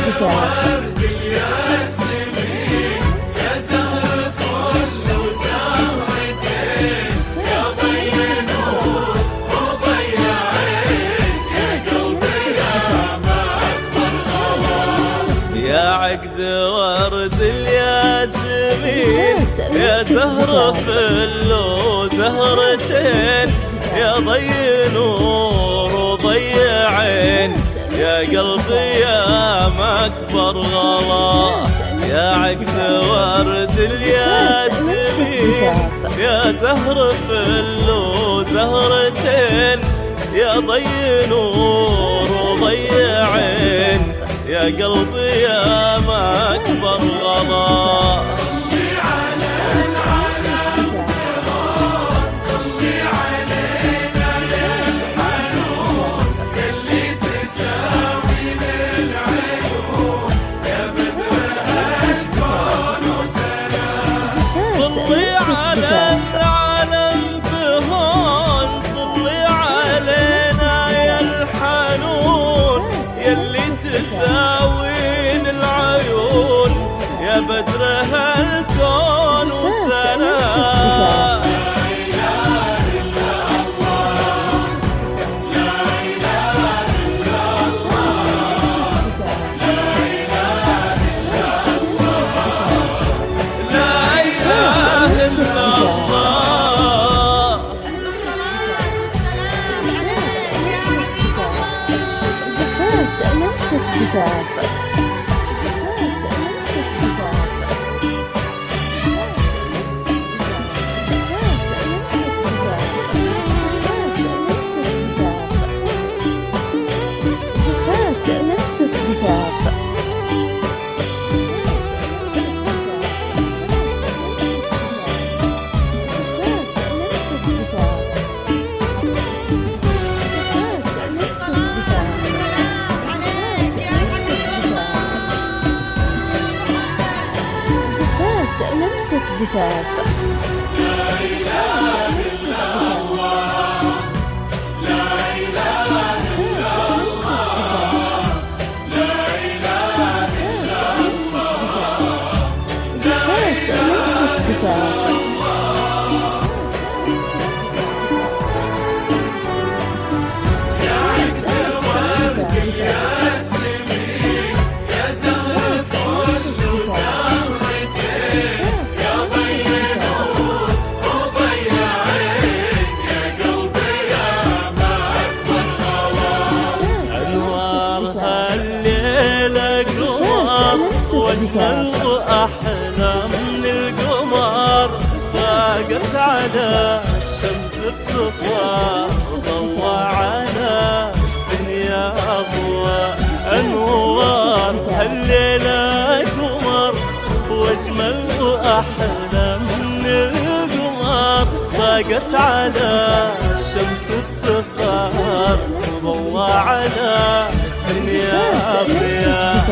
الزفاف. يا عقد ورد الياسمين يا زهرة فل وزهرتين يا ضي نور وضي عين يا قلبي يا مكبر غلا. يا عقد ورد الياسمين يا زهرة فل وزهرتين يا ضي نور وضي عين يا قلبي يا مكبر غلا. طلي على العالم بهون طلي علينا يا الحنون يلي تساوين العيون يا بدر هالكون وسلام. زفاف. لمسة زفاف. لا إله إلا الله لا إله إلا الله لا إله إلا الله. زفاف لمسة زفاف. واجمل واحلى من القمر فاقت على الشمس بصفار ضوى على دنيا اضواء انوار. هالليله قمر واجمل واحلى من القمر فاقت على الشمس بصفار ضوى على دنيا اضواء.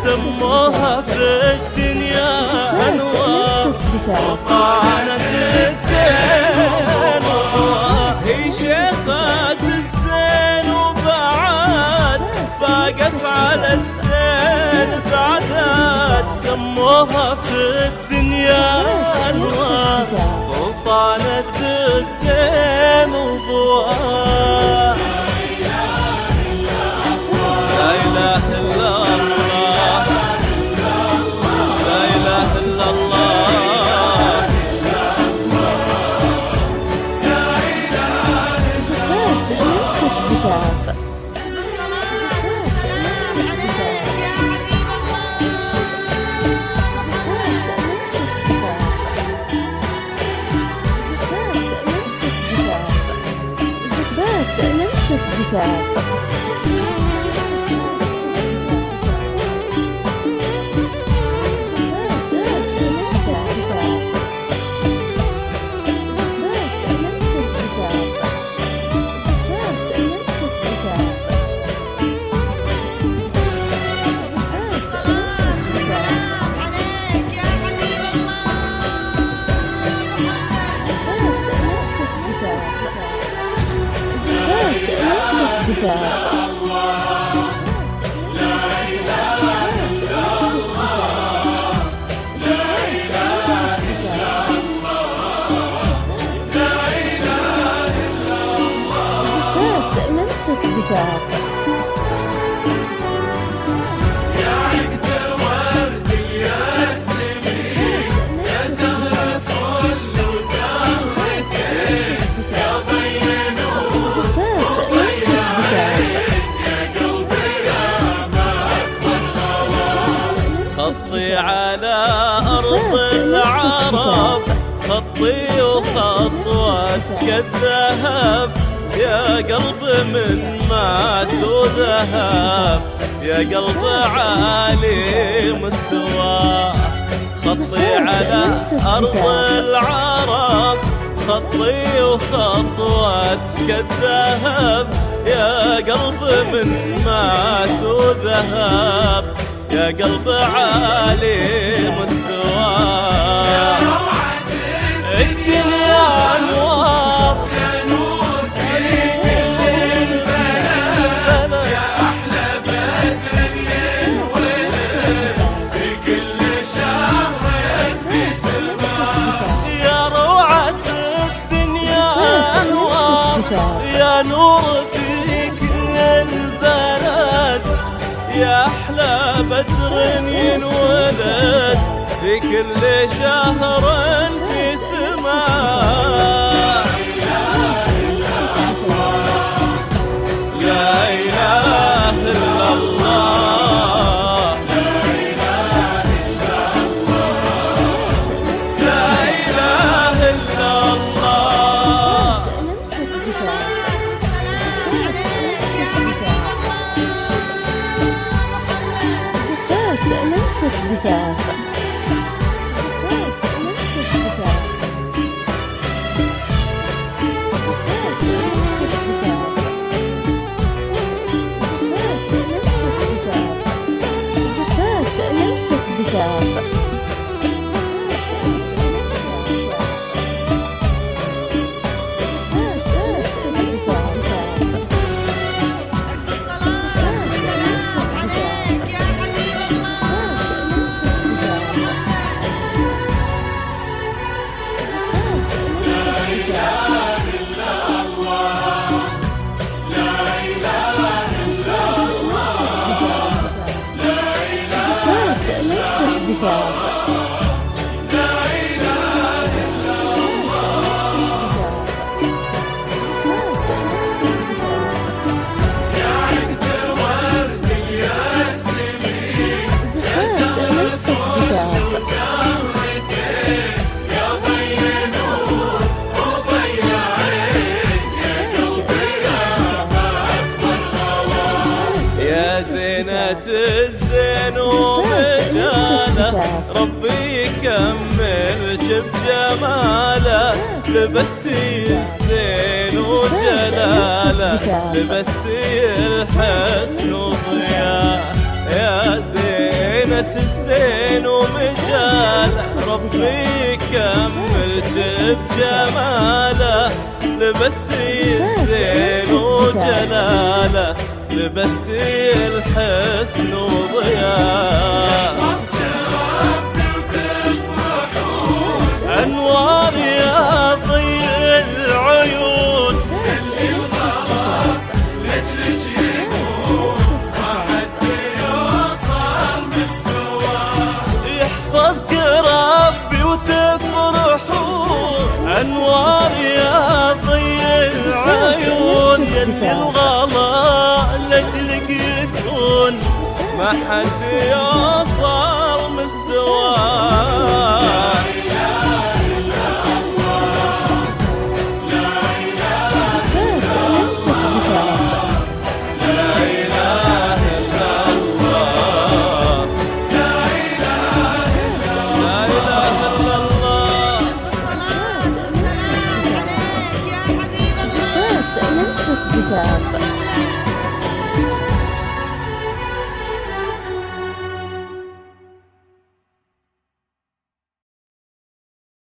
سموها في الدنيا أنوار وطعنت الزين هي شيخة الزين وبعد فاقت على الزين بعدت. سموها في الدنيا أنوار سلطانة الزين وضوء. لا إله إلا الله لا إله إلا الله. زفاف لمسة زفاف. لمسة زفاف. زفاف. زفات لمسة زفاف. خطي على أرض العرب، خطي وخطوتك الذهب، يا قلب من ماس وذهب، يا قلب عالي مستوى. خطي على أرض العرب، خطي وخطوتك الذهب، يا قلب من ماس وذهب، يا قلب عالي مستوى. الدنيا انوار، يا نور في كل البلد، يا احلى بدر ينولد في كل شهر في سماء، يا روعة الدنيا انوار، يا نور في كل البلد، يا أحلى بدر ينولد في كل شهر في سماء. لا إله إلا الله، لا إله إلا الله. زفات لمسة زفاف. زفات لمسة زفاف. زفات لمسة زفاف. زفات لمسة زفاف. زفاف. زفات لمسة زفاف. يا زينة الزين ومجاله، ربي يكملك بجماله، لبستي الزين وجلاله، لبستي الحسن وضياء. يا زينة الزين ومجاله، ربي يكملك بجماله، لبستي الزين وجلاله، لبستي الحسن وضياء. أنوار يا ضي العيون، لجلك يكون ما حد يوصل مستوى. يحفظك ربي وتفرحون، أنوار يا ضي العيون، يلي الغلا لجلك يكون ما حد يوصل مستواه. زفات لمسة زفاف. لا إله إلا الله، لا إله إلا الله. زفات لمسة زفاف.